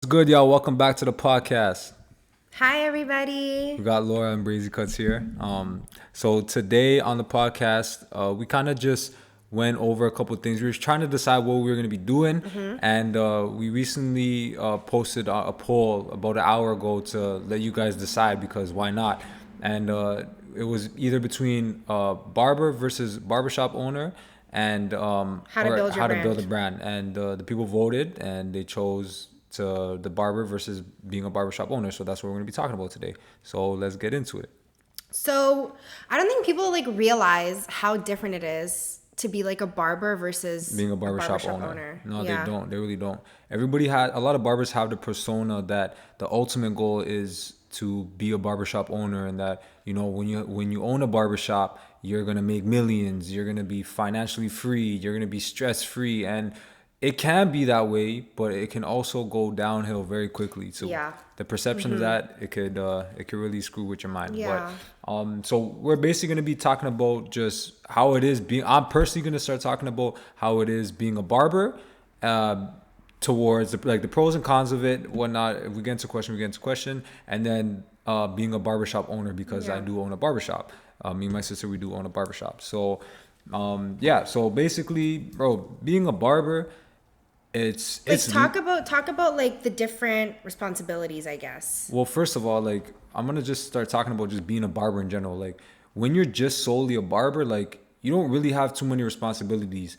good, y'all? Welcome back to the podcast. Hi, everybody. We got Laura and Breezy Cuts here. So today on the podcast, we kind of just went over a couple of things. We were trying to decide what we were going to be doing, and we recently posted a poll about an hour ago to let you guys decide because why not? And it was either between barber versus barbershop owner and How to build your how to brand. build a brand. And the people voted and they chose to the barber versus being a barbershop owner. So that's what we're going to be talking about today. So let's get into it. So, I don't think people realize how different it is to be a barber versus Being a barbershop owner. No, they don't. They really don't. A lot of barbers have the persona that the ultimate goal is to be a barbershop owner, and that, when you own a barbershop, you're going to make millions, you're going to be financially free, you're going to be stress free, and it can be that way, but it can also go downhill very quickly. So the perception of that, it could really screw with your mind. Yeah. But so we're basically going to be talking about just how it is being. I'm personally going to start talking about how it is being a barber, towards the pros and cons of it, whatnot. If we get into question, we get into question, and then being a barbershop owner, because I do own a barbershop. Me and my sister, we do own a barbershop. So so basically, bro, being a barber, it's talk about the different responsibilities, I guess. well, first of all, I'm gonna just start talking about just being a barber in general. When you're just solely a barber, you don't really have too many responsibilities.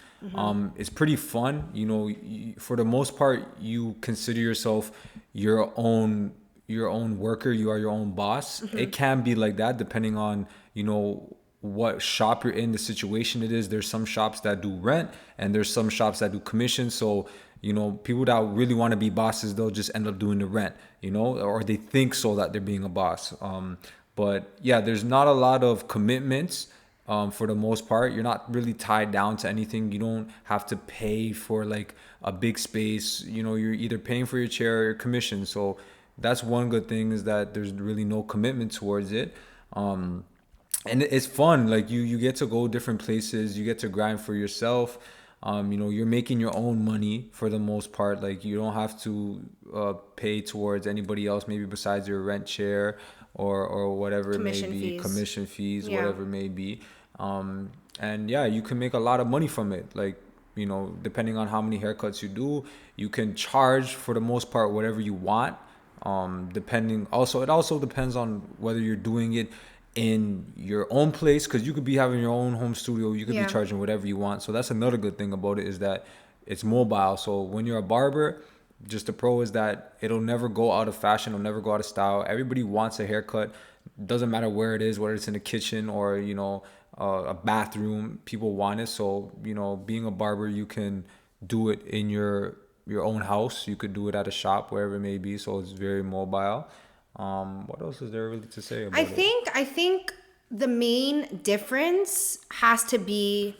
It's pretty fun, for the most part. You consider yourself your own worker. You are your own boss. It can be like that depending on what shop you're in, the situation it is. There's some shops that do rent, and there's some shops that do commission. So people that really want to be bosses, they'll just end up doing the rent, or they think so that they're being a boss. But yeah, there's not a lot of commitments. For the most part, you're not really tied down to anything. You don't have to pay for a big space. You're either paying for your chair or your commission. So that's one good thing, is that there's really no commitment towards it. And it's fun. You get to go different places. You get to grind for yourself. You're making your own money for the most part. You don't have to pay towards anybody else, maybe besides your rent chair or whatever Commission it may be. fees. Commission fees, whatever it may be. And yeah, you can make a lot of money from it. Depending on how many haircuts you do, you can charge for the most part whatever you want. It also depends on whether you're doing it in your own place, because you could be having your own home studio. You could be charging whatever you want. So that's another good thing about it, is that it's mobile. So when you're a barber, just the pro is that it'll never go out of fashion. It'll never go out of style. Everybody wants a haircut. Doesn't matter where it is, whether it's in the kitchen or a bathroom. People want it. So being a barber, you can do it in your own house. You could do it at a shop, wherever it may be. So it's very mobile. What else is there really to say about it? I think the main difference has to be,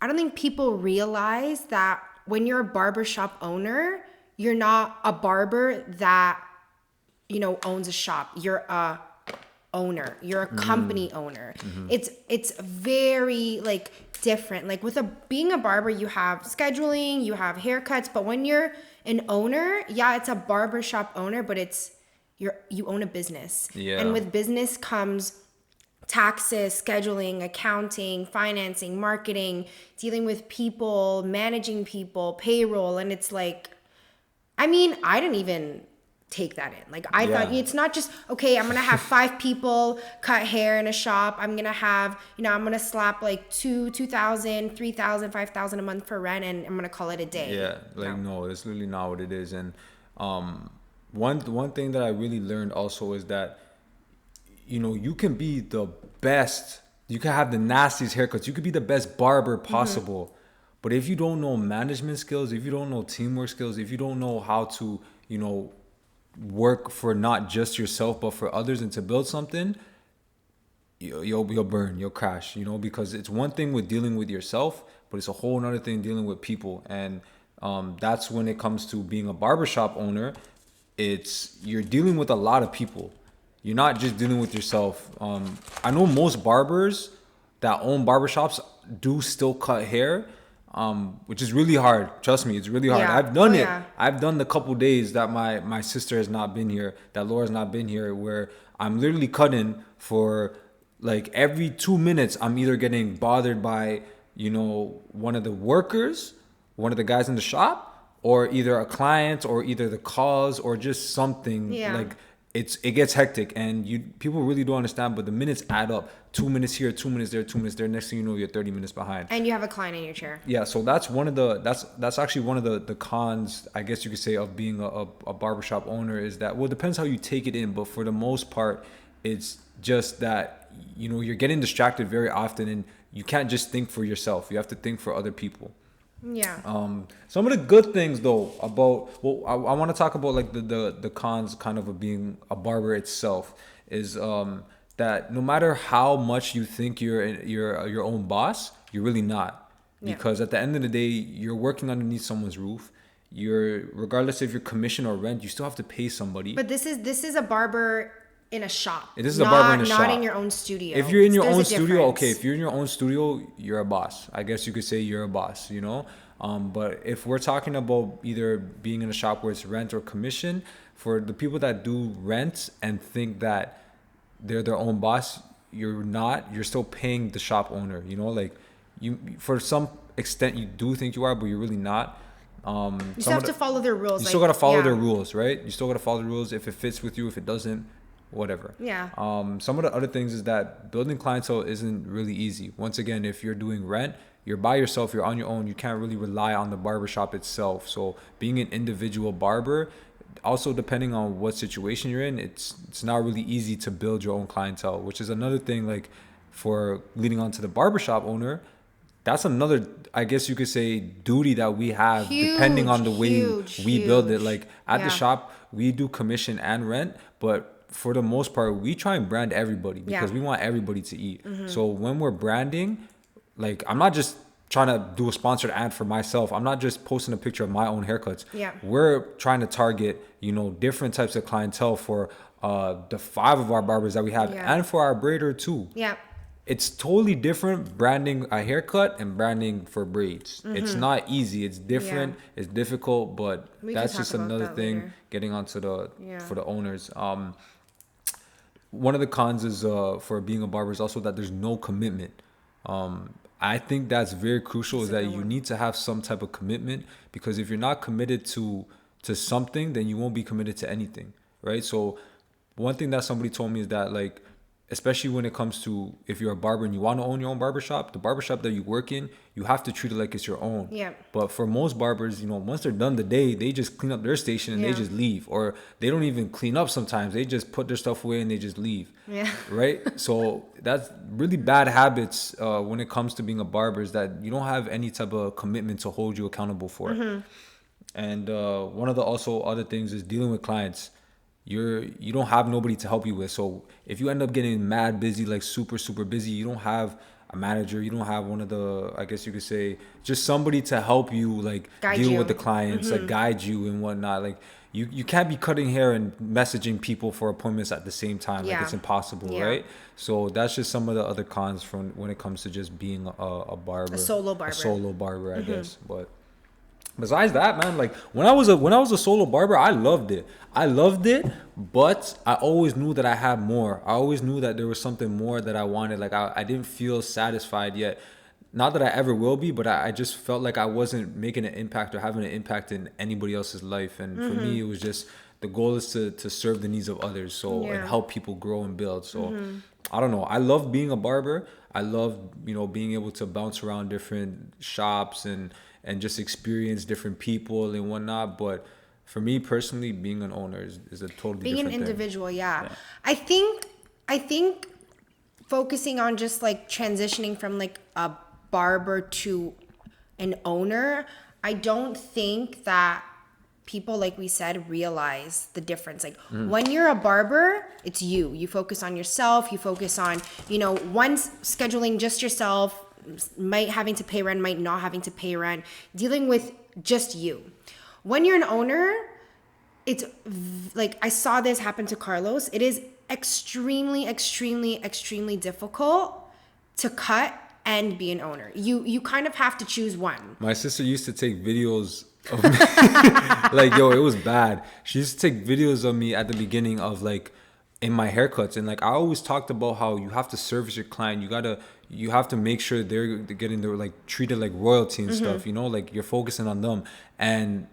I don't think people realize that when you're a barbershop owner, you're not a barber that owns a shop. You're a owner. You're a company owner. It's very different. Being a barber, you have scheduling, you have haircuts, but when you're an owner, it's a barbershop owner, but you own a business. And with business comes taxes, scheduling, accounting, financing, marketing, dealing with people, managing people, payroll. And it's I didn't even take that in. I thought it's not just, okay, I'm going to have 5 people cut hair in a shop. I'm going to have, I'm going to slap $2,000, $3,000, $5,000 a month for rent, and I'm going to call it a day. Yeah. No, that's really not what it is. And, one thing that I really learned also is that, you can be the best. You can have the nastiest haircuts. You could be the best barber possible. But if you don't know management skills, if you don't know teamwork skills, if you don't know how to, work for not just yourself, but for others, and to build something, you'll burn, you'll crash, because it's one thing with dealing with yourself, but it's a whole nother thing dealing with people. And that's when it comes to being a barbershop owner. You're dealing with a lot of people. You're not just dealing with yourself. I know most barbers that own barbershops do still cut hair, which is really hard. Trust me, it's really hard. Yeah. I've done Oh, it. yeah. I've done the couple days that my sister has not been here, that Laura's not been here, where I'm literally cutting for like every 2 minutes. I'm either getting bothered by, one of the workers, one of the guys in the shop, or either a client, or either the calls, or just something. Yeah. Like it gets hectic, and people really don't understand. But the minutes add up. 2 minutes here, 2 minutes there, 2 minutes there. Next thing you know, you're 30 minutes behind. And you have a client in your chair. Yeah, so that's one of the that's actually one of the cons, I guess you could say, of being a barbershop owner, is that, well, it depends how you take it in, but for the most part, it's just that you're getting distracted very often, and you can't just think for yourself. You have to think for other people. Yeah. Some of the good things though about, well, I want to talk about like the cons kind of being a barber itself is that no matter how much you think you're your own boss, you're really not. Yeah. Because at the end of the day, you're working underneath someone's roof. Regardless if you're commission or rent, you still have to pay somebody. But this is a barber in a shop. It is a barber in a shop. Not in your own studio. If you're in your There's own a studio, difference. okay. If you're in your own studio, you're a boss. I guess you could say you're a boss, But if we're talking about either being in a shop where it's rent or commission, for the people that do rent and think that they're their own boss, you're not. You're still paying the shop owner, Like you, for some extent, you do think you are, but you're really not. You still have to follow their rules. You still got to follow their rules, right? You still got to follow the rules. If it fits with you, if it doesn't, whatever. Yeah. Some of the other things is that building clientele isn't really easy. Once again, if you're doing rent, you're by yourself, you're on your own, you can't really rely on the barbershop itself. So being an individual barber, also depending on what situation you're in, it's not really easy to build your own clientele, which is another thing. Like for leading on to the barbershop owner, that's another, I guess you could say, duty that we have, depending on the way we build it. Like at the shop, we do commission and rent, but for the most part, we try and brand everybody because we want everybody to eat. Mm-hmm. So when we're branding, like I'm not just trying to do a sponsored ad for myself. I'm not just posting a picture of my own haircuts. Yeah. We're trying to target, different types of clientele for the 5 of our barbers that we have and for our braider too. Yeah. It's totally different branding a haircut and branding for braids. Mm-hmm. It's not easy. It's different. Yeah. It's difficult, but that's just another thing later. Getting onto for the owners. One of the cons is for being a barber is also that there's no commitment. I think that's very crucial, is that you need to have some type of commitment, because if you're not committed to something, then you won't be committed to anything, right? So one thing that somebody told me is that, like, especially when it comes to if you're a barber and you want to own your own barbershop, the barbershop that you work in, you have to treat it like it's your own. Yeah. But for most barbers, once they're done the day, they just clean up their station and they just leave. Or they don't even clean up sometimes. They just put their stuff away and they just leave. Yeah. Right? So that's really bad habits when it comes to being a barber, is that you don't have any type of commitment to hold you accountable for. Mm-hmm. And one of the also other things is dealing with clients. You don't have nobody to help you with. So if you end up getting mad busy, like super, super busy, you don't have a manager, you don't have one of the, I guess you could say, just somebody to help you, like deal with the clients, like guide you and whatnot. Like you can't be cutting hair and messaging people for appointments at the same time. Like it's impossible, right? So that's just some of the other cons from when it comes to just being a barber. A solo barber, I guess. But besides that, man, like when I was a solo barber, I loved it, but I always knew that I had more. I always knew that there was something more that I wanted. Like I didn't feel satisfied yet. Not that I ever will be, but I just felt like I wasn't making an impact or having an impact in anybody else's life. And for me, it was just, the goal is to serve the needs of others, and help people grow and build. So I don't know. I love being a barber. I love, being able to bounce around different shops and just experience different people and whatnot. But for me personally, being an owner is a totally being different an individual thing. Yeah. I think focusing on just like transitioning from like a barber to an owner, I don't think that people, like we said, realize the difference. Like when you're a barber, it's you focus on yourself, you focus on one's scheduling just yourself, might having to pay rent, might not having to pay rent, dealing with just you. When you're an owner, it's like, I saw this happen to Carlos. It is extremely, extremely, extremely difficult to cut and be an owner. You kind of have to choose one. My sister used to take videos of me. Like, yo, it was bad. She used to take videos of me at the beginning of like in my haircuts, and like I always talked about how you have to service your client. You have to make sure they're getting their like treated like royalty and stuff, you know, like you're focusing on them. And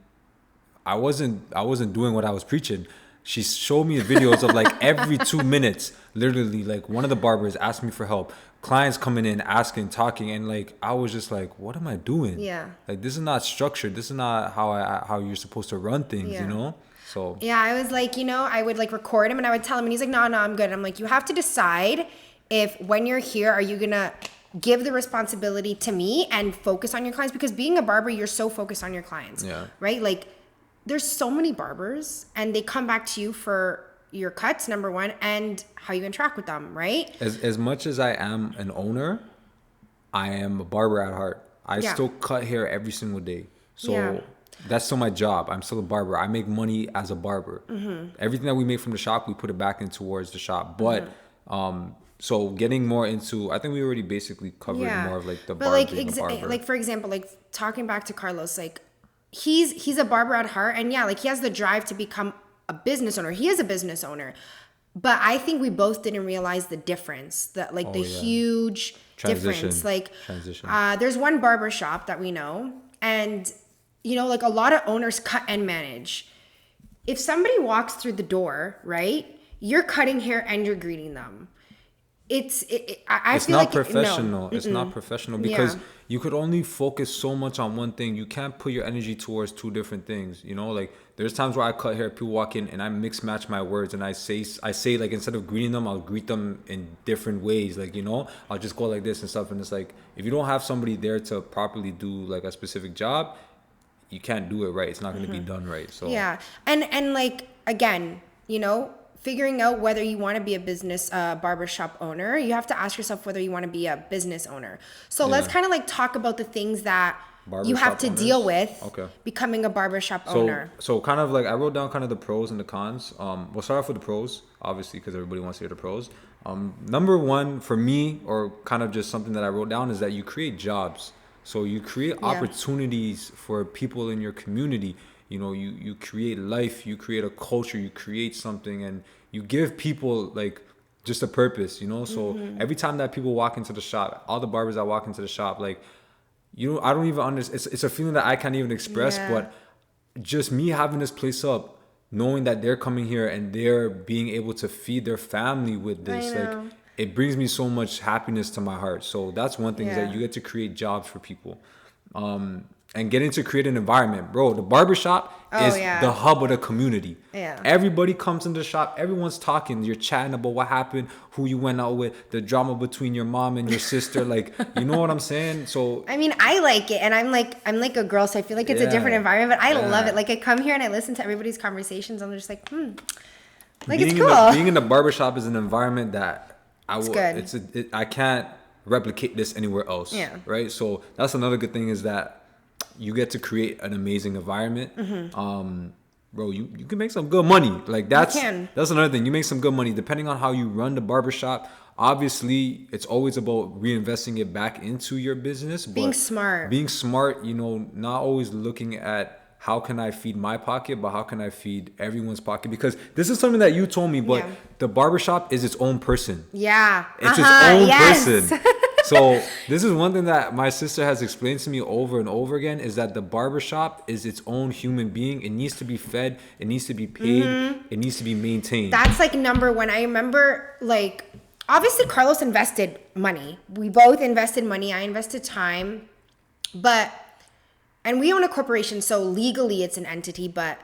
I wasn't doing what I was preaching. She showed me videos of like every 2 minutes, literally like one of the barbers asked me for help, clients coming in asking, talking, and like I was just like, what am I doing? Yeah. Like this is not structured. This is not how you're supposed to run things, Yeah. you know? So Yeah, I was like, I would like record him and I would tell him, and he's like, no, I'm good. I'm like, you have to decide if when you're here, are you gonna give the responsibility to me and focus on your clients? Because being a barber, you're so focused on your clients, right? Like there's so many barbers and they come back to you for your cuts, number one, and how you interact with them, right? as much as I am an owner, I am a barber at heart. I still cut hair every single day. So that's still my job. I'm still a barber. I make money as a barber. Everything that we make from the shop, we put it back in towards the shop. But so getting more into, I think we already basically covered more of like the barber. But like, like for example, like talking back to Carlos, like he's a barber at heart, and like he has the drive to become a business owner. He is a business owner. But I think we both didn't realize the difference, that like huge difference. Like there's one barbershop that we know, and like a lot of owners cut and manage. If somebody walks through the door, right, you're cutting hair and you're greeting them. It's not professional. It's not professional because you could only focus so much on one thing. You can't put your energy towards two different things. Like there's times where I cut hair, people walk in and I mix match my words, and I say like, instead of greeting them, I'll greet them in different ways. Like, I'll just go like this and stuff. And it's like, if you don't have somebody there to properly do like a specific job, you can't do it right. It's not going to be done right. So and like, again, figuring out whether you want to be a business barbershop owner, you have to ask yourself whether you want to be a business owner. So let's kind of like talk about the things that you have to deal with becoming a barbershop owner. So kind of like I wrote down kind of the pros and the cons. We'll start off with the pros, obviously, because everybody wants to hear the pros. Number one for me, or kind of just something that I wrote down, is that you create jobs. So you create opportunities for people in your community. You create life, you create a culture, you create something, and you give people like just a purpose, So every time that people walk into the shop, all the barbers that walk into the shop, like, I don't even understand. It's a feeling that I can't even express, but just me having this place up, knowing that they're coming here and they're being able to feed their family with this, like, it brings me so much happiness to my heart. So that's one thing, is that you get to create jobs for people. And getting to create an environment, bro. The barbershop is the hub of the community. Everybody comes in the shop. Everyone's talking. You're chatting about what happened, who you went out with, the drama between your mom and your sister. Like, you know what I'm saying? So I mean, I like it, and I'm like a girl, so I feel like it's a different environment. But I love it. Like, I come here and I listen to everybody's conversations. I'm just like, like, it's cool. Being in the barbershop is an environment that I can't replicate this anywhere else. Right. So that's another good thing, is that you get to create an amazing environment. Bro, you can make some good money. Like that's another thing. You make some good money depending on how you run the barbershop. Obviously, it's always about reinvesting it back into your business. But being smart, not always looking at how can I feed my pocket, but how can I feed everyone's pocket? Because this is something that you told me, but the barbershop is its own person. It's its own person. So this is one thing that my sister has explained to me over and over again, is that the barbershop is its own human being. It needs to be fed. It needs to be paid. It needs to be maintained. That's like number one. I remember, like, obviously Carlos invested money. We both invested money. I invested time. And we own a corporation, so legally it's an entity, but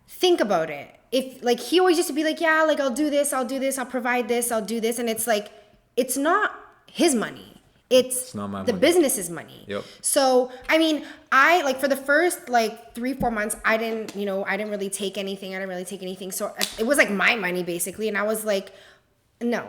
think about it. If, like, he always used to be like, yeah, like, I'll do this, I'll provide this, I'll do this. And it's like, it's not his money. It's not my money. The business's money. So, I mean, I, like, for the first, like, 3-4 months, I didn't really take anything. So it was like my money, basically. And I was like, no.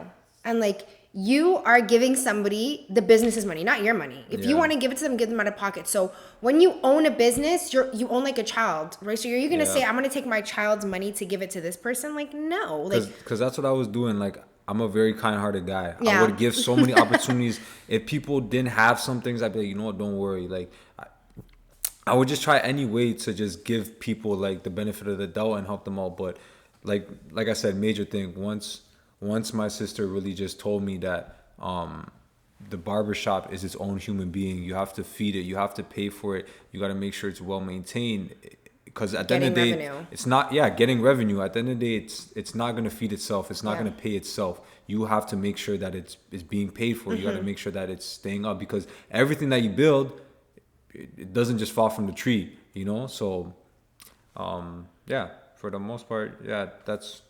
And like, you are giving somebody the business's money, not your money. If you want to give it to them, give them out of pocket. So when you own a business, you own like a child, right? So are you going to say, I'm going to take my child's money to give it to this person? Like, no. Like, because that's what I was doing. Like, I'm a very kind-hearted guy. Yeah. I would give so many opportunities. If people didn't have some things, I'd be like, you know what, don't worry. Like, I would just try any way to just give people like the benefit of the doubt and help them out. But like I said, major thing. Once my sister really just told me that the barbershop is its own human being. You have to feed it. You have to pay for it. You got to make sure it's well maintained. Because at the end of the day, revenue. it's not getting revenue. At the end of the day, it's not gonna feed itself. It's not gonna pay itself. You have to make sure that it's being paid for. You got to make sure that it's staying up, because everything that you build, it doesn't just fall from the tree, you know. So, yeah, for the most part, yeah, that's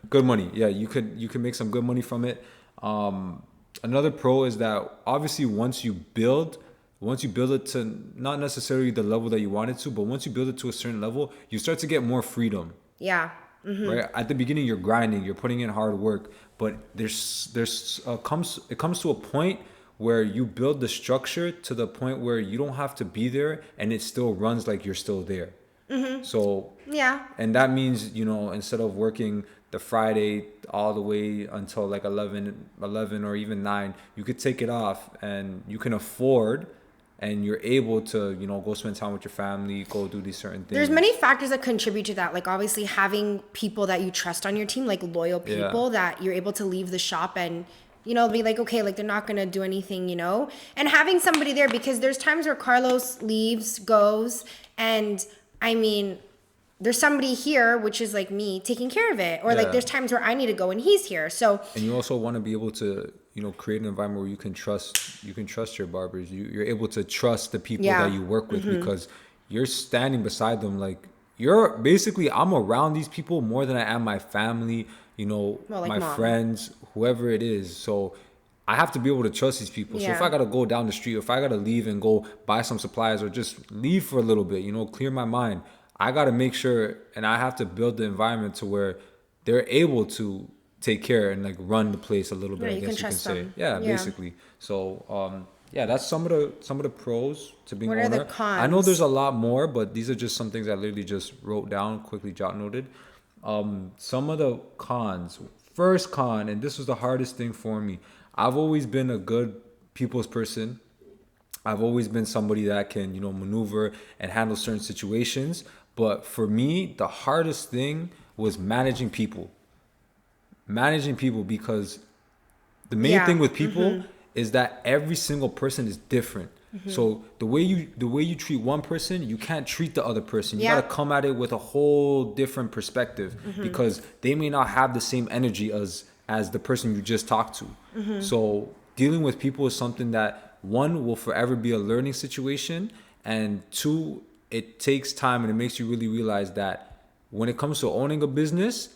good money. Yeah, you could make some good money from it. Another pro is that obviously once you build it to not necessarily the level that you want it to, but once you build it to a certain level, you start to get more freedom. Yeah. Right? At the beginning, you're grinding, you're putting in hard work, but it comes to a point where you build the structure to the point where you don't have to be there, and it still runs like you're still there. So Yeah. and that means, you know, instead of working the Friday all the way until like 11 or even 9, you could take it off, and you can afford, and you're able to, you know, go spend time with your family, go do these certain things. There's many factors that contribute to that. Like obviously having people that you trust on your team, like loyal people that you're able to leave the shop and, you know, be like, okay, like they're not going to do anything, you know, and having somebody there, because there's times where Carlos leaves, goes, and I mean, there's somebody here, which is like me, taking care of it. Or like there's times where I need to go and he's here. So, and you also want to be able to, you know, create an environment where you can trust your barbers. You're able to trust the people that you work with, because you're standing beside them. Like I'm around these people more than I am my family, you know, like my friends, whoever it is. So I have to be able to trust these people. So if I got to go down the street, if I got to leave and go buy some supplies, or just leave for a little bit, you know, clear my mind, I got to make sure, and I have to build the environment to where they're able to take care and like run the place a little bit. I guess you can say, basically. So, that's some of the pros to being owner. What are the cons? I know there's a lot more, but these are just some things I literally just wrote down, quickly jot noted. Some of the cons. First con, and this was the hardest thing for me. I've always been a good people's person. I've always been somebody that can, you know, maneuver and handle certain situations. But for me, the hardest thing was managing people. Because the main thing with people is that every single person is different. So the way you treat one person, you can't treat the other person. You gotta come at it with a whole different perspective, because they may not have the same energy as the person you just talked to. So dealing with people is something that, one, will forever be a learning situation, and two, it takes time, and it makes you really realize that when it comes to owning a business,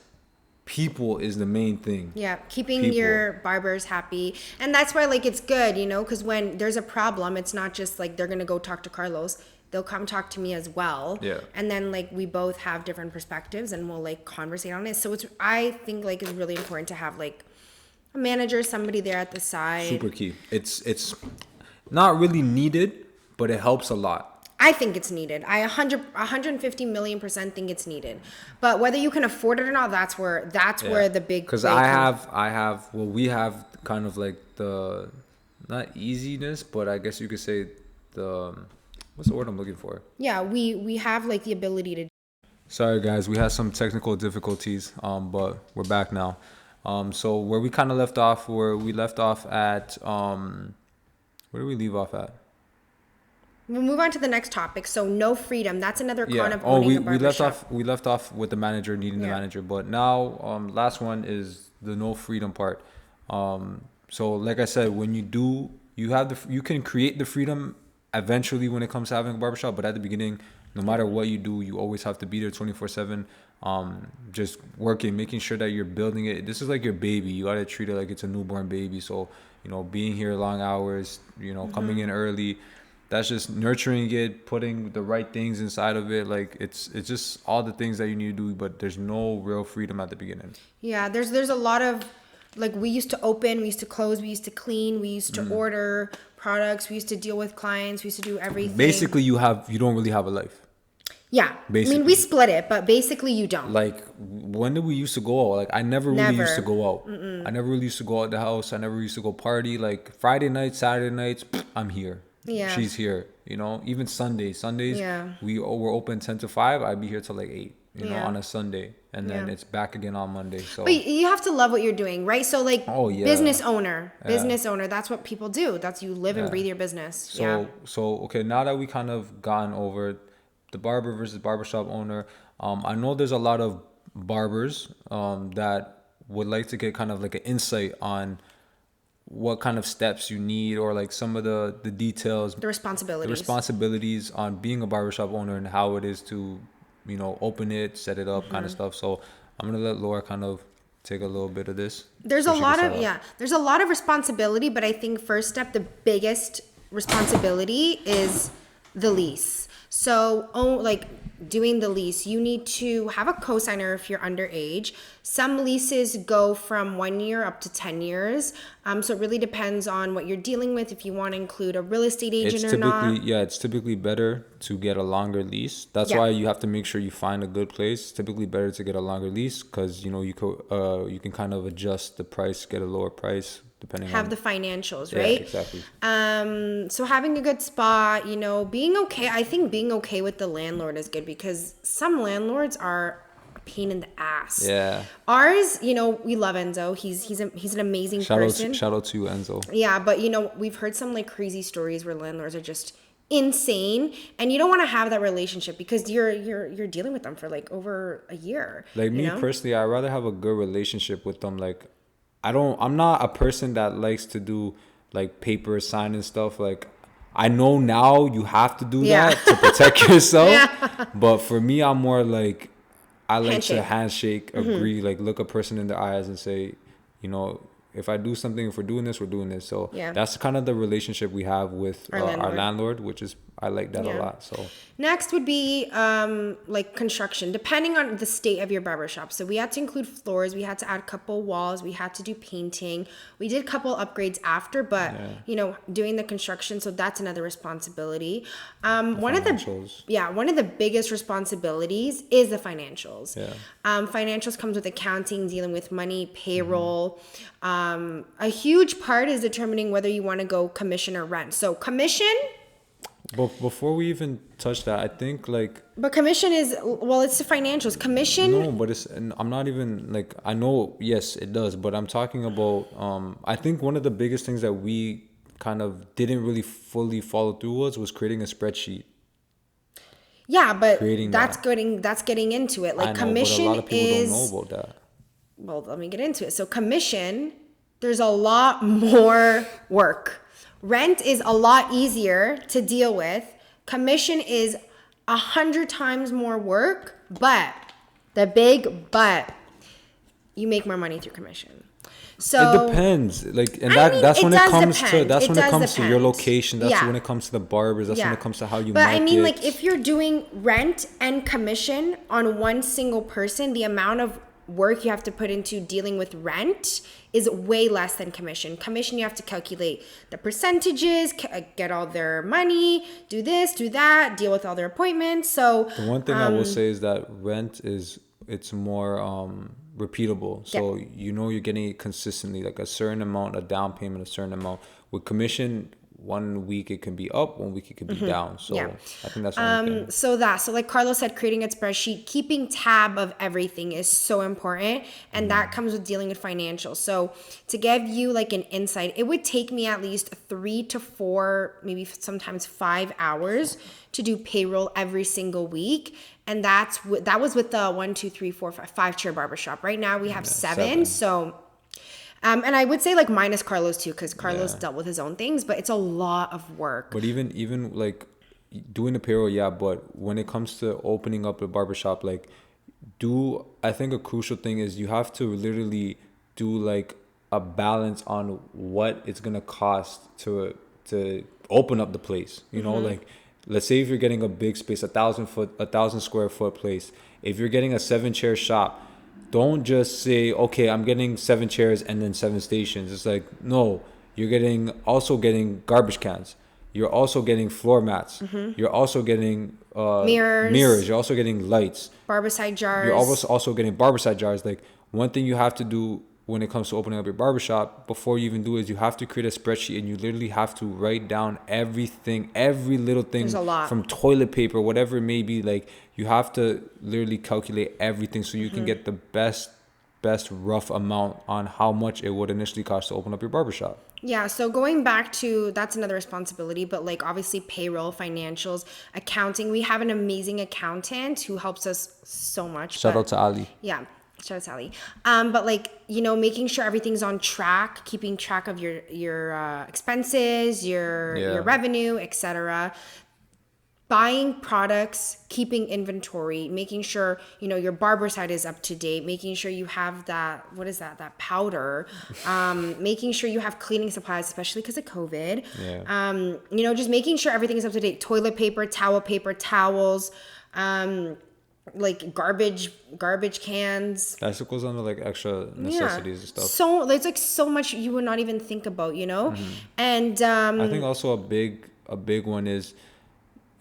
people is the main thing. Yeah, keeping your barbers happy. And that's why, like, it's good, you know, because when there's a problem, it's not just like they're going to go talk to Carlos. They'll come talk to me as well. Yeah. And then, like, we both have different perspectives, and we'll, like, conversate on it. So I think, like, it's really important to have, like, a manager, somebody there at the side. Super key. It's not really needed, but it helps a lot. I think it's needed. I 150 million% think it's needed. But whether you can afford it or not, that's where the big. Because we have kind of like the, not easiness, but I guess you could say what's the word I'm looking for? Yeah, we have like the ability to. Sorry guys, we had some technical difficulties, but we're back now. So where we kind of left off, where we left off at, where did we leave off at? We'll move on to the next topic. So no freedom. That's another con of owning a barbershop. We left off with the manager needing the manager, but now last one is the no freedom part. So like I said, when you can create the freedom eventually when it comes to having a barbershop, but at the beginning, no matter what you do, you always have to be there 24/7. Just working, making sure that you're building it. This is like your baby. You gotta treat it like it's a newborn baby. So, you know, being here long hours, you know, coming in early. That's just nurturing it, putting the right things inside of it. Like it's just all the things that you need to do, but there's no real freedom at the beginning. Yeah, there's a lot of, like, we used to open, we used to close, we used to clean, we used to order products, we used to deal with clients, we used to do everything. Basically, you don't really have a life. Yeah. I mean, Basically. we split it, but basically you don't. Like, when did we used to go out? Like, I never really used to Never. go out. I never really used to go out the house. I never used to go party. Like, Friday nights, Saturday nights, I'm here. Yeah. She's here. You know, even Sundays. Sundays, Yeah. we're open 10 to 5. I'd be here till like 8, you know, Yeah. on a Sunday. And then Yeah. it's back again on Monday. So, But you have to love what you're doing, right? So like Oh, yeah. business owner, that's what people do. That's you live and Yeah. breathe your business. So okay, now that we kind of gone over the barber versus barbershop owner, I know there's a lot of barbers that would like to get kind of like an insight on what kind of steps you need, or like some of the details, The responsibilities. the responsibilities on being a barbershop owner, and how it is to, you know, open it, set it up, kind of stuff. So I'm gonna let Laura kind of take a little bit of this. There's so a she can lot start of off. there's a lot of responsibility, but I think first step, the biggest responsibility is the lease. So like doing the lease, you need to have a cosigner if you're underage. Some leases go from 1 year up to 10 years. So it really depends on what you're dealing with, if you want to include a real estate agent It's or not. typically, yeah, it's typically better to get a longer lease. That's Yeah. why you have to make sure you find a good place. It's typically better to get a longer lease, because you know you can kind of adjust the price, get a lower price depending Have on the financials, Yeah, right? exactly. So having a good spot, you know, being okay. I think being okay with the landlord is good, because some landlords are a pain in the ass. Yeah. Ours, you know, we love Enzo. He's an amazing person. Shout out to you, Enzo. Yeah, but you know, we've heard some like crazy stories where landlords are just insane, and you don't want to have that relationship, because you're dealing with them for like over a year. Like you me know? personally, I'd rather have a good relationship with them. Like, I'm not a person that likes to do like paper signing stuff. Like, I know now you have to do Yeah. that to protect yourself. Yeah. But for me, I'm more like, I like to Handshake. agree, like look a person in the eyes and say, you know, if I do something, if we're doing this, we're doing this. So Yeah. that's kind of the relationship we have with Our our landlord. landlord, which is, I like that a Yeah. lot. So Next would be like construction, depending on the state of your barbershop. So we had to include floors, we had to add a couple walls, we had to do painting. We did a couple upgrades after, but you know, doing the construction, so that's another responsibility. One financials. one of the biggest responsibilities is the financials. Yeah. Financials comes with accounting, dealing with money, payroll. A huge part is determining whether you want to go commission or rent. So commission. But before we even touch that, I think like, But commission is, well, it's the financials. Commission, no, but it's, and I'm not even like, I know, yes, it does, but I'm talking about, I think one of the biggest things that we kind of didn't really fully follow through was creating a spreadsheet. yeah, but Creating that's that. that's getting into it. I Like know, commission but a lot of people is, don't know about that. well, let me get into it. So commission, there's a lot more work. Rent is a lot easier to deal with. Commission is 100 times more work, but the big but, you make more money through commission. So It depends. Like, and I mean, that's when it does comes to depend. that's It when it does comes to your depend. location. That's Yeah. when it comes to the barbers. That's when Yeah. it comes to how you But market. I mean, like, if you're doing rent and commission on one single person, the amount of work you have to put into dealing with rent is way less than commission. Commission, you have to calculate the percentages, get all their money, do this, do that, deal with all their appointments. So The one thing I will say is that rent it's more repeatable. So you know you're getting it consistently, like a certain amount, a down payment, a certain amount. With commission, 1 week it can be up, 1 week it can be down. So Yeah. I think that's one thing. So like Carlos said, creating a spreadsheet, keeping tab of everything is so important, and that comes with dealing with financials. So to give you like an insight, it would take me at least 3 to 4, maybe sometimes 5 hours to do payroll every single week. And that was with the 1, 2, 3, 4, 5 chair barbershop. Right now we have 7. So and I would say like minus Carlos too, because Carlos dealt with his own things, but it's a lot of work. But even like doing the payroll, yeah. But when it comes to opening up a barbershop, like, I think a crucial thing is you have to literally do like a balance on what it's gonna cost to open up the place. You know, like, let's say if you're getting a big space, 1,000 square foot place. If you're getting a 7-chair shop, don't just say, okay, I'm getting 7 chairs and then 7 stations. It's like, no, you're also getting garbage cans. you're also getting floor mats. You're also getting mirrors. You're also getting lights. Barbicide jars. You're also getting barbicide jars. Like, one thing you have to do when it comes to opening up your barbershop, before you even do it, is you have to create a spreadsheet, and you literally have to write down everything, every little thing. There's a lot. From toilet paper, whatever it may be. Like, you have to literally calculate everything so you can get the best rough amount on how much it would initially cost to open up your barbershop. Yeah, so going back to, that's another responsibility, but like obviously payroll, financials, accounting. We have an amazing accountant who helps us so much. Shout out to Ali. Yeah, shout out to Ali. But like, you know, making sure everything's on track, keeping track of your expenses, your revenue, etc. Buying products, keeping inventory, making sure, you know, your barber side is up to date, making sure you have that, what is that powder, making sure you have cleaning supplies, especially because of COVID. Yeah. You know, just making sure everything is up to date. Toilet paper, towels, like garbage cans. That goes under like extra necessities and stuff. So there's like so much you would not even think about, you know? And I think also a big one is,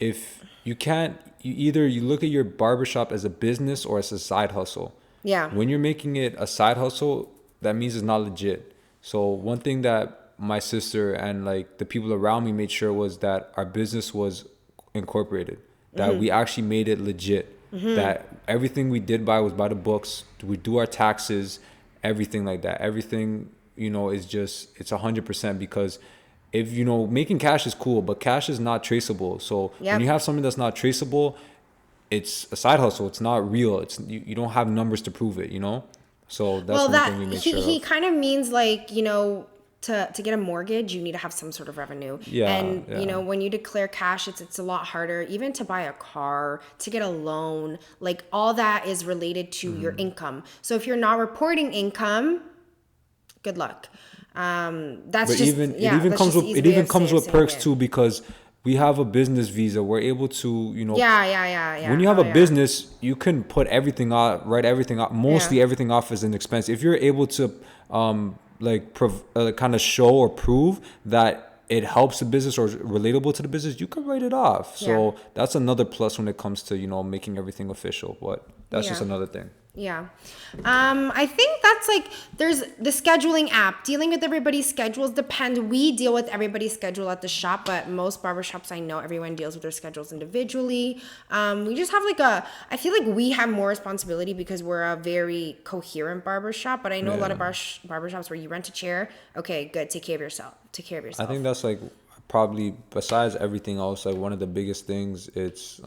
if you can't, you look at your barbershop as a business or as a side hustle. Yeah. When you're making it a side hustle, that means it's not legit. So one thing that my sister and like the people around me made sure was that our business was incorporated, that we actually made it legit, that everything we did was by the books. We do our taxes, everything like that. Everything, you know, is just, it's 100%, because if, you know, making cash is cool, but cash is not traceable. So when you have something that's not traceable, it's a side hustle. It's not real. It's you don't have numbers to prove it, you know? So that's one thing we make sure of. He kind of means like, you know, to get a mortgage, you need to have some sort of revenue. And you know, when you declare cash, it's a lot harder, even to buy a car, to get a loan, like all that is related to your income. So if you're not reporting income, good luck. That's but just, it even comes with perks too, because we have a business visa. We're able to, you know, when you have a business, you can put everything out, write everything out, mostly everything off as an expense. If you're able to kind of show or prove that it helps the business or is relatable to the business, you can write it off. So that's another plus when it comes to, you know, making everything official. But that's just another thing. Yeah. I think that's like, there's the scheduling app. Dealing with everybody's schedules depend. We deal with everybody's schedule at the shop, but most barbershops I know, everyone deals with their schedules individually. We just have like I feel like we have more responsibility because we're a very coherent barbershop, but I know a lot of barbershops where you rent a chair. Okay, good. Take care of yourself. I think that's like probably, besides everything else, like one of the biggest things, it's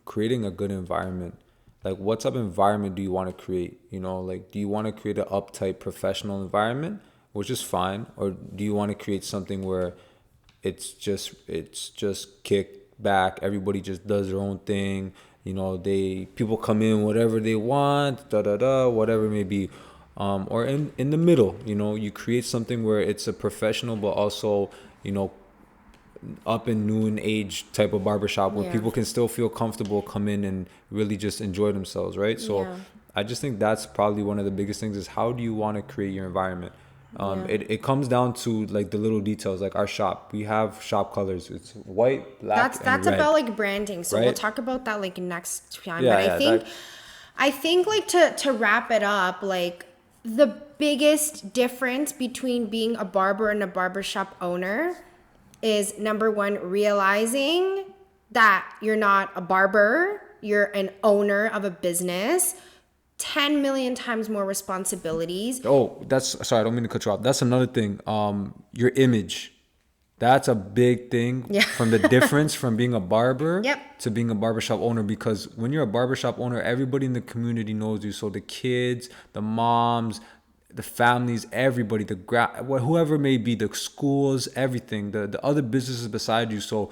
creating a good environment. Like, what type of environment do you want to create? You know, like, do you want to create an uptight professional environment, which is fine, or do you want to create something where it's just kick back, everybody just does their own thing, you know, people come in whatever they want, whatever it may be, or in the middle, you know, you create something where it's a professional but also, you know, up in noon age type of barbershop where people can still feel comfortable, come in and really just enjoy themselves, right? So I just think that's probably one of the biggest things, is how do you want to create your environment? It comes down to like the little details. Like our shop, we have shop colors. It's white, black, that's red. About like branding. So we'll talk about that like next time. But I think like to wrap it up, like the biggest difference between being a barber and a barbershop owner is, number one, realizing that you're not a barber, you're an owner of a business, 10 million times more responsibilities. Oh, sorry, I don't mean to cut you off. That's another thing. Your image. That's a big thing from the difference from being a barber to being a barbershop owner, because when you're a barbershop owner, everybody in the community knows you. So the kids, the moms, the families, everybody, whoever it may be, the schools, everything, the other businesses beside you. So,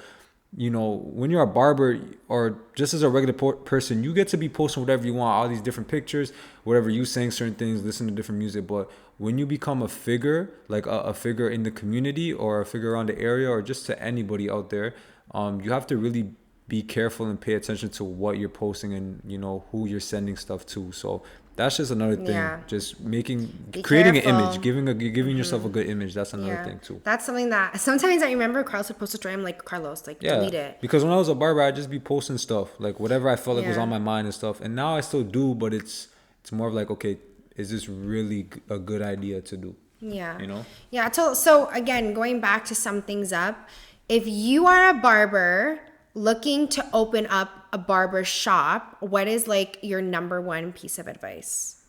you know, when you're a barber or just as a regular person, you get to be posting whatever you want, all these different pictures, whatever, you saying certain things, listening to different music. But when you become a figure, like a figure in the community or a figure around the area or just to anybody out there, you have to really be careful and pay attention to what you're posting and, you know, who you're sending stuff to. So that's just another thing. Yeah. Just creating careful. an image, giving yourself a good image. That's another thing too. That's something that sometimes I remember Carlos would post a story. I'm like, Carlos, like, delete it. Because when I was a barber, I'd just be posting stuff, like whatever I felt like was on my mind and stuff. And now I still do, but it's more of like, okay, is this really a good idea to do? Yeah. You know? Yeah. So again, going back to sum things up, if you are a barber looking to open up a barber shop, what is like your number one piece of advice?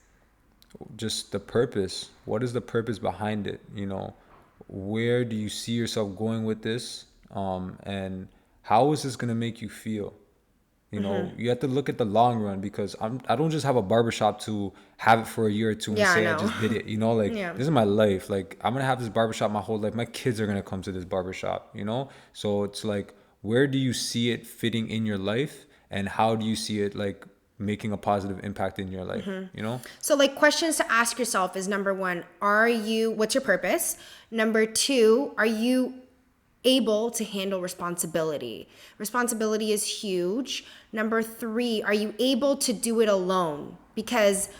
Just the purpose. What is the purpose behind it? You know, where do you see yourself going with this? And how is this going to make you feel? You know, you have to look at the long run, because I don't just have a barbershop to have it for a year or two and say I just did it. You know, like this is my life. Like I'm going to have this barbershop my whole life. My kids are going to come to this barbershop, you know? So it's like, where do you see it fitting in your life, and how do you see it like making a positive impact in your life, you know? So like questions to ask yourself is, number one, what's your purpose? Number two, are you able to handle responsibility? Responsibility is huge. Number three, are you able to do it alone? Because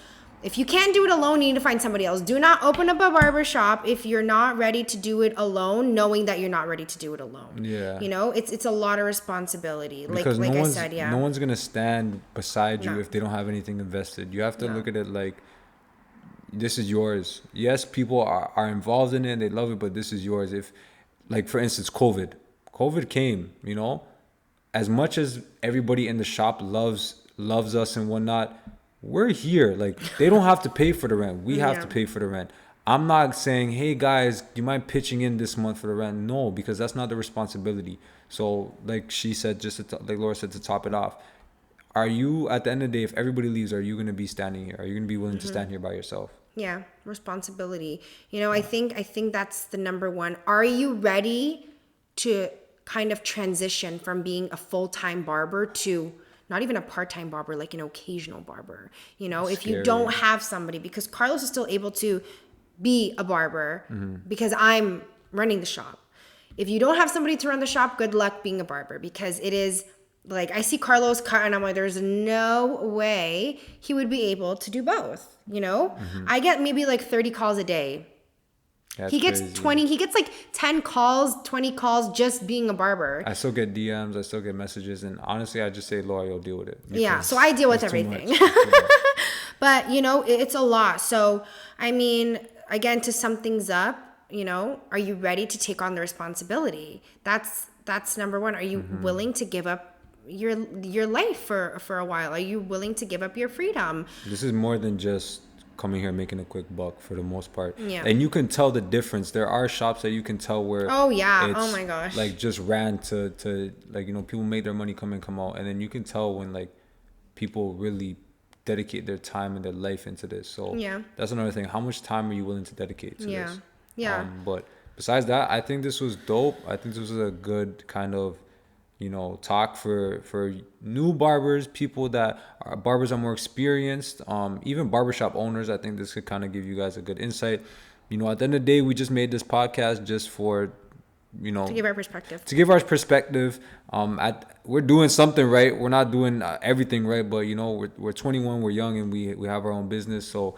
if you can't do it alone, you need to find somebody else. Do not open up a barbershop if you're not ready to do it alone, knowing that you're not ready to do it alone. Yeah. You know, it's a lot of responsibility. Because like I said, no one's going to stand beside you if they don't have anything invested. You have to look at it like, this is yours. Yes, people are involved in it and they love it, but this is yours. If, like, for instance, COVID came, you know, as much as everybody in the shop loves us and whatnot, we're here. Like, they don't have to pay for the rent. We have to pay for the rent. I'm not saying, hey guys, do you mind pitching in this month for the rent? No, because that's not the responsibility. So like she said, like Laura said, to top it off, are you, at the end of the day, if everybody leaves, are you going to be standing here? Are you going to be willing to stand here by yourself? Yeah, responsibility. You know, I think that's the number one. Are you ready to kind of transition from being a full-time barber to not even a part-time barber, like an occasional barber? You know, if you don't have somebody, because Carlos is still able to be a barber because I'm running the shop. If you don't have somebody to run the shop, good luck being a barber, because it is like, I see Carlos cut and I'm like, there's no way he would be able to do both. You know, I get maybe like 30 calls a day. That's he gets crazy. 20, he gets like 10 calls, 20 calls just being a barber. I still get DMs, I still get messages, and honestly, I just say, Laura, you'll deal with it. Yeah, so I deal with everything. But, you know, it's a lot. So, I mean, again, to sum things up, you know, are you ready to take on the responsibility? That's number one. Are you willing to give up your life for a while? Are you willing to give up your freedom? This is more than just coming here making a quick buck for the most part. Yeah. And you can tell the difference. There are shops that you can tell where oh my gosh, like just ran to like, you know, people make their money come in, come out, and then you can tell when like people really dedicate their time and their life into this. So that's another thing. How much time are you willing to dedicate to this? But besides that, I think this was dope. I think this was a good kind of, you know, talk for new barbers, people that are barbers are more experienced, even barbershop owners. I think this could kind of give you guys a good insight. You know, at the end of the day, we just made this podcast just for, you know, to give our perspective. We're doing something right. We're not doing everything right, but you know, we're 21, we're young, and we have our own business. So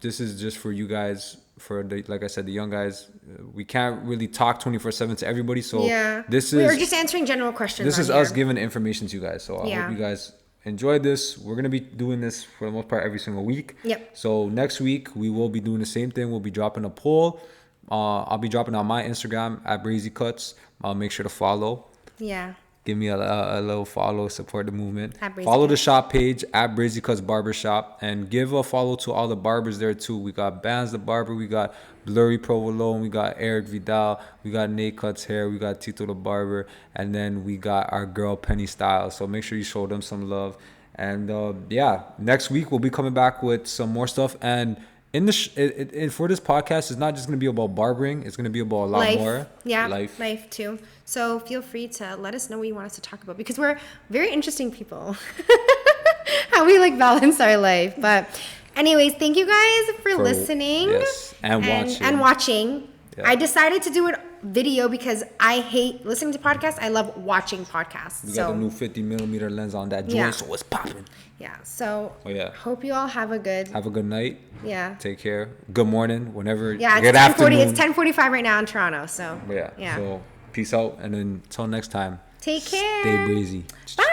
this is just for you guys. For the, like I said, the young guys, we can't really talk 24/7 to everybody. So we're just answering general questions. This is us giving information to you guys. So I hope you guys enjoyed this. We're gonna be doing this for the most part every single week. Yep. So next week we will be doing the same thing. We'll be dropping a poll. I'll be dropping on my Instagram at Brazy Cuts. I'll make sure to follow. Yeah. Give me a little follow, support the movement. Follow the shop page at Brazy Cuts Barbershop, and give a follow to all the barbers there too. We got Bands the Barber, we got Blurry Provolone, we got Eric Vidal, we got Nate Cuts Hair, we got Tito the Barber, and then we got our girl Penny Styles. So make sure you show them some love. And next week we'll be coming back with some more stuff. And in the for this podcast, it's not just going to be about barbering. It's going to be about a lot more. Yeah, life too. So feel free to let us know what you want us to talk about, because we're very interesting people. How we like balance our life. But anyways, thank you guys for listening. Yes, and watching. And watching. I decided to do it video because I hate listening to podcasts. I love watching podcasts. We got a new 50mm lens on that joint, so it's popping. Yeah. So hope you all have a good night. Yeah. Take care. Good morning. Whenever. Yeah. Good afternoon. It's 10:45 right now in Toronto. So yeah. So peace out, and then until next time. Take care. Stay breezy. Bye.